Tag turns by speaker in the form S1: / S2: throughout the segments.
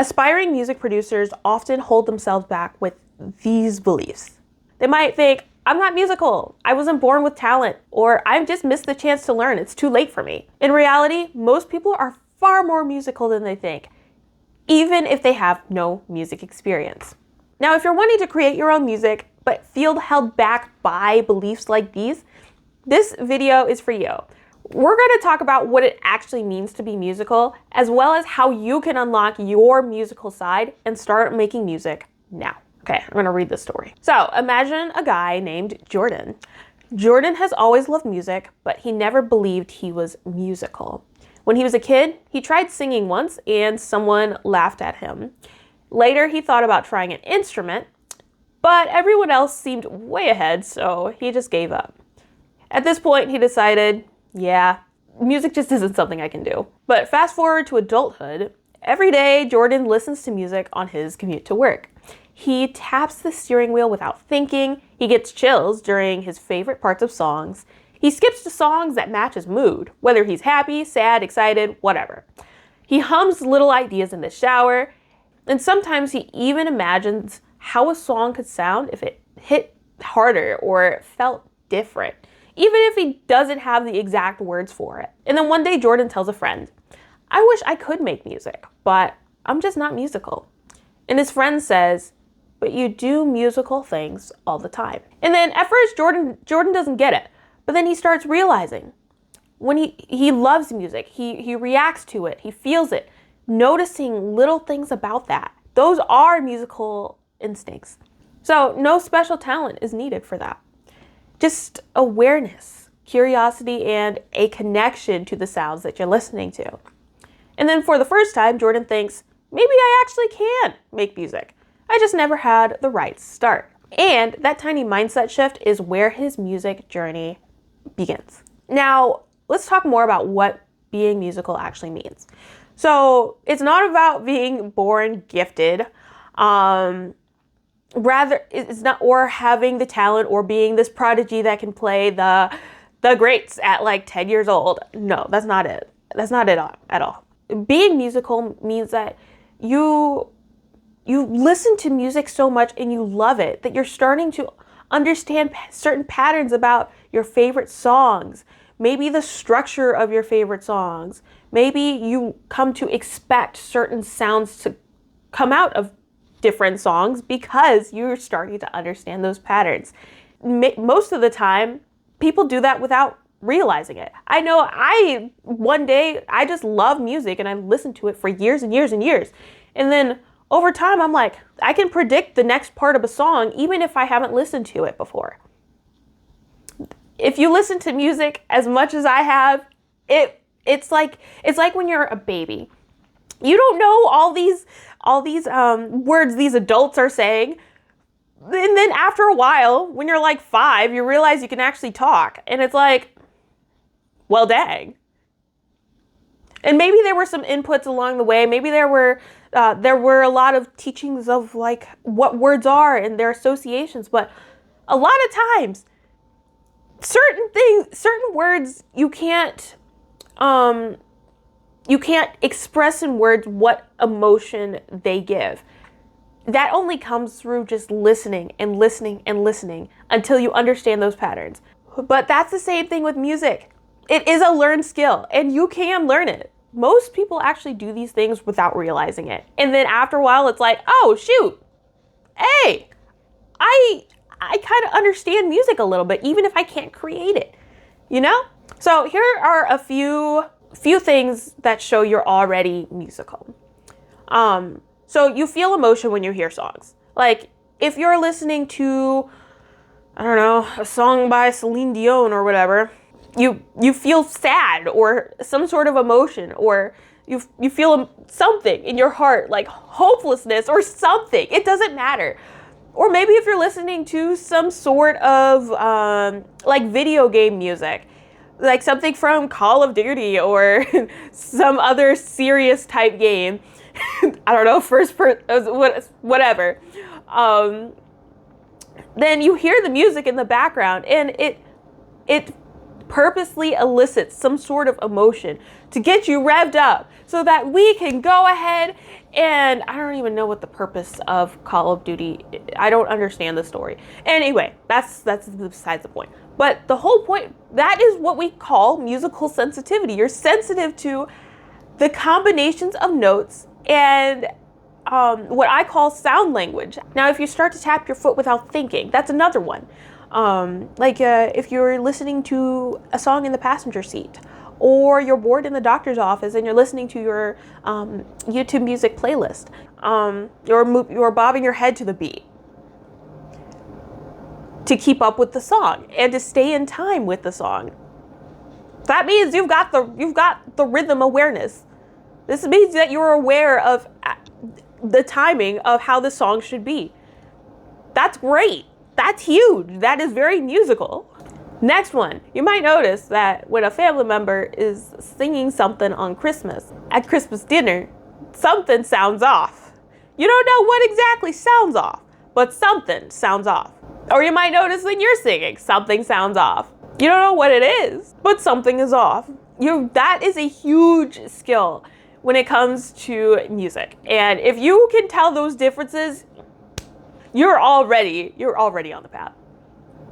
S1: Aspiring music producers often hold themselves back with these beliefs. They might think, I'm not musical, I wasn't born with talent, or I've just missed the chance to learn, it's too late for me. In reality, most people are far more musical than they think, even if they have no music experience. Now, if you're wanting to create your own music, but feel held back by beliefs like these, this video is for you. We're going to talk about what it actually means to be musical, as well as how you can unlock your musical side and start making music now. Okay, I'm going to read this story. So imagine a guy named Jordan. Jordan has always loved music, but he never believed he was musical. When he was a kid, he tried singing once and someone laughed at him. Later, he thought about trying an instrument, but everyone else seemed way ahead, so he just gave up. At this point, he decided, yeah, music just isn't something I can do. But fast forward to adulthood, every day Jordan listens to music on his commute to work. He taps the steering wheel without thinking, he gets chills during his favorite parts of songs, he skips to songs that match his mood, whether he's happy, sad, excited, whatever. He hums little ideas in the shower, and sometimes he even imagines how a song could sound if it hit harder or felt different, even if he doesn't have the exact words for it. And then one day Jordan tells a friend, I wish I could make music, but I'm just not musical. And his friend says, but you do musical things all the time. And then at first Jordan doesn't get it, but then he starts realizing when he loves music, he reacts to it, he feels it, noticing little things about that. Those are musical instincts. So no special talent is needed for that. Just awareness, curiosity, and a connection to the sounds that you're listening to. And then for the first time, Jordan thinks, maybe I actually can make music. I just never had the right start. And that tiny mindset shift is where his music journey begins. Now, let's talk more about what being musical actually means. So it's not about being born gifted, rather it's not, or having the talent or being this prodigy that can play the greats at like 10 years old. No, that's not it. That's not it at all. Being musical means that you listen to music so much and you love it that you're starting to understand certain patterns about your favorite songs, maybe the structure of your favorite songs. Maybe you come to expect certain sounds to come out of different songs because you're starting to understand those patterns. Most of the time, people do that without realizing it. I know one day I just love music and I listened to it for years and years and years. And then over time, I'm like, I can predict the next part of a song even if I haven't listened to it before. If you listen to music as much as I have, it's like when you're a baby. You don't know all these words these adults are saying. And then after a while, when you're like 5, you realize you can actually talk. And it's like, well, dang. And maybe there were some inputs along the way. Maybe there were a lot of teachings of like what words are and their associations. But a lot of times, certain words you can't express in words what emotion they give. That only comes through just listening and listening and listening until you understand those patterns. But that's the same thing with music. It is a learned skill and you can learn it. Most people actually do these things without realizing it. And then after a while, it's like, oh, shoot. Hey, I kind of understand music a little bit, even if I can't create it, you know? So here are a few things that show you're already musical. So you feel emotion when you hear songs. Like if you're listening to, I don't know, a song by Celine Dion or whatever, you feel sad or some sort of emotion, or you feel something in your heart, like hopelessness or something. It doesn't matter. Or maybe if you're listening to some sort of like video game music, like something from Call of Duty or some other serious type game. I don't know, whatever. Then you hear the music in the background and it purposely elicit some sort of emotion to get you revved up so that we can go ahead and I don't even know what the purpose of Call of Duty, I don't understand the story. Anyway, that's besides the point. But the whole point, that is what we call musical sensitivity. You're sensitive to the combinations of notes and what I call sound language. Now, if you start to tap your foot without thinking, that's another one. If you're listening to a song in the passenger seat, or you're bored in the doctor's office and you're listening to your YouTube music playlist, you're bobbing your head to the beat to keep up with the song and to stay in time with the song. That means you've got the rhythm awareness. This means that you're aware of the timing of how the song should be. That's great. That's huge. That is very musical. Next one, you might notice that when a family member is singing something on Christmas, at Christmas dinner, something sounds off. You don't know what exactly sounds off, but something sounds off. Or you might notice when you're singing, something sounds off. You don't know what it is, but something is off. That is a huge skill when it comes to music. And if you can tell those differences, you're already on the path.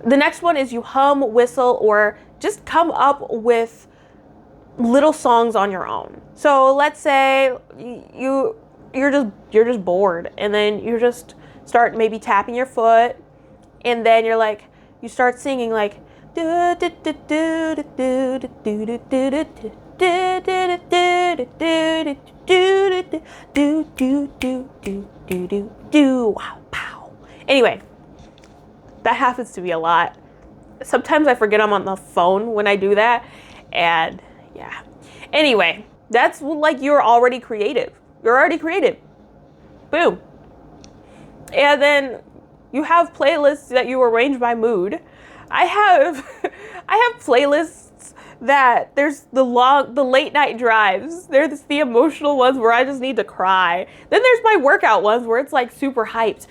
S1: The next one is you hum, whistle, or just come up with little songs on your own. So let's say you're just bored, and then you just start maybe tapping your foot, and then you start singing like do do do do do do do do do do wow pow. Anyway, that happens to me a lot. Sometimes I forget I'm on the phone when I do that, and yeah. Anyway, that's like you're already creative. You're already creative. Boom. And then you have playlists that you arrange by mood. I have playlists that there's the late night drives. There's the emotional ones where I just need to cry. Then there's my workout ones where it's like super hyped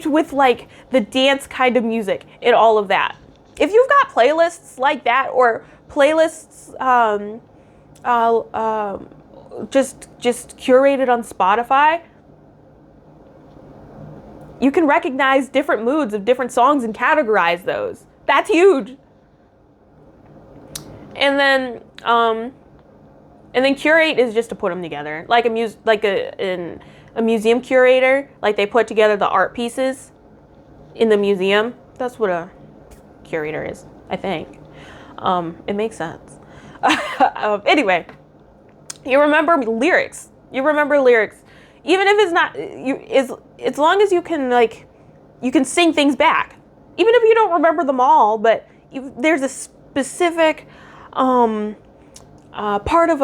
S1: with like the dance kind of music and all of that. If you've got playlists like that, or playlists just curated on Spotify, you can recognize different moods of different songs and categorize those. That's huge. And then curate is just to put them together, like a museum curator. Like they put together the art pieces in the museum. That's what a curator is, I think. It makes sense. Anyway, you remember lyrics. Even if it's not as long as you can sing things back. Even if you don't remember them all, but there's a specific part of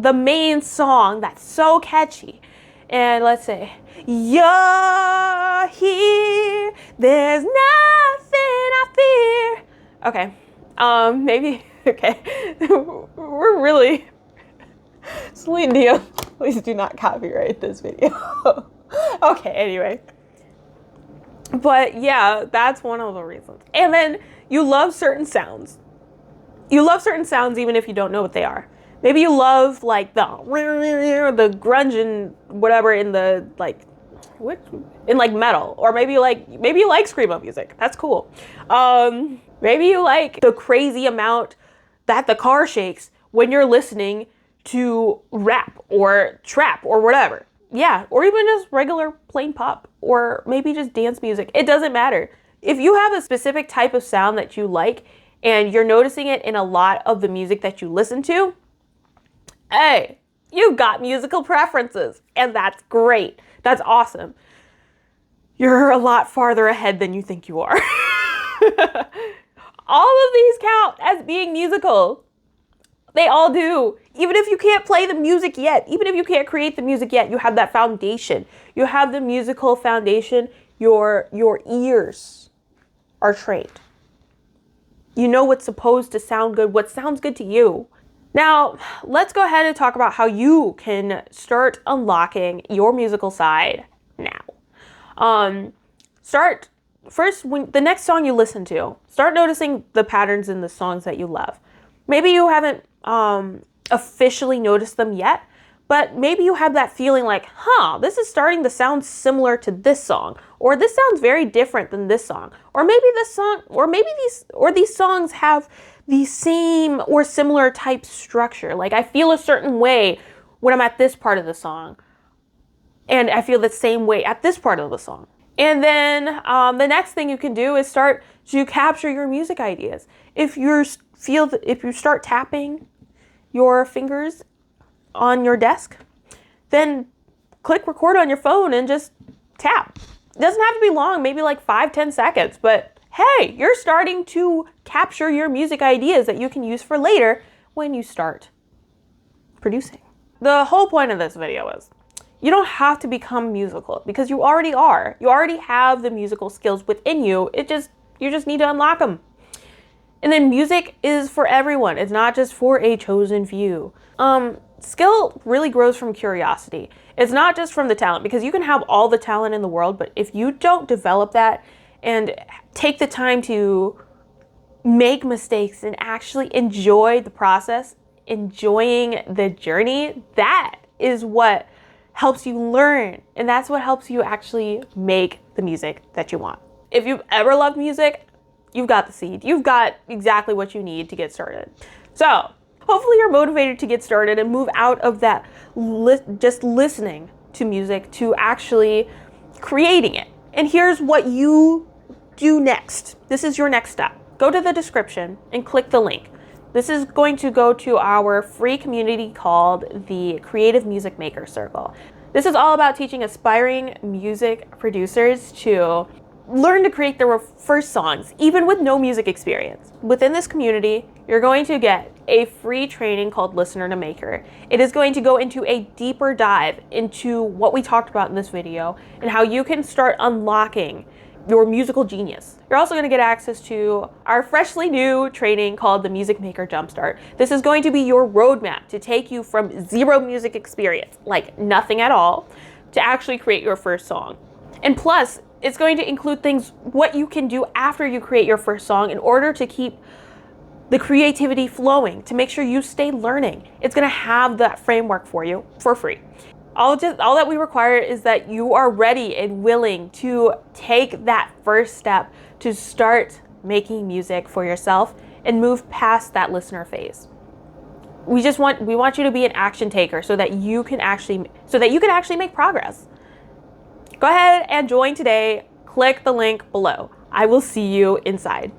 S1: the main song that's so catchy. And let's say, you're here, there's nothing I fear. Okay, maybe, okay. We're really, Celine Dion, please do not copyright this video. Okay, anyway. But yeah, that's one of the reasons. And then you love certain sounds. You love certain sounds even if you don't know what they are. Maybe you love like the grunge and whatever in the in metal, or maybe you like screamo music. That's cool. Maybe you like the crazy amount that the car shakes when you're listening to rap or trap or whatever. Yeah, or even just regular plain pop, or maybe just dance music. It doesn't matter. If you have a specific type of sound that you like and you're noticing it in a lot of the music that you listen to, hey, you've got musical preferences, and that's great. That's awesome. You're a lot farther ahead than you think you are. All of these count as being musical. They all do. Even if you can't play the music yet, even if you can't create the music yet, you have that foundation. You have the musical foundation. Your ears are trained. You know what's supposed to sound good, what sounds good to you. Now, let's go ahead and talk about how you can start unlocking your musical side now. Start first when the next song you listen to, start noticing the patterns in the songs that you love. Maybe you haven't officially noticed them yet, but maybe you have that feeling like, this is starting to sound similar to this song, or this sounds very different than this song, or maybe this song, or maybe these songs have the same or similar type structure. Like I feel a certain way when I'm at this part of the song, and I feel the same way at this part of the song. And then the next thing you can do is start to capture your music ideas. If you start tapping your fingers on your desk, then click record on your phone and just tap. It doesn't have to be long, maybe like 5-10 seconds, but hey, you're starting to capture your music ideas that you can use for later when you start producing. The whole point of this video is you don't have to become musical because you already are. You already have the musical skills within you. You just need to unlock them. And then music is for everyone. It's not just for a chosen few. Skill really grows from curiosity. It's not just from the talent, because you can have all the talent in the world, but if you don't develop that and take the time to make mistakes and actually enjoy the process, enjoying the journey, that is what helps you learn. And that's what helps you actually make the music that you want. If you've ever loved music, you've got the seed. You've got exactly what you need to get started. So hopefully you're motivated to get started and move out of that just listening to music to actually creating it. And here's what you do next. This is your next step. Go to the description and click the link. This is going to go to our free community called the Creative Music Maker Circle. This is all about teaching aspiring music producers to learn to create their first songs, even with no music experience. Within this community, you're going to get a free training called Listener to Maker. It is going to go into a deeper dive into what we talked about in this video and how you can start unlocking your musical genius. You're also going to get access to our freshly new training called the Music Maker Jumpstart. This is going to be your roadmap to take you from zero music experience, like nothing at all, to actually create your first song. And plus, it's going to include things, what you can do after you create your first song in order to keep the creativity flowing, to make sure you stay learning. It's going to have that framework for you for free. All that we require is that you are ready and willing to take that first step to start making music for yourself and move past that listener phase. We want you to be an action taker so that you can actually make progress. Go ahead and join today. Click the link below. I will see you inside.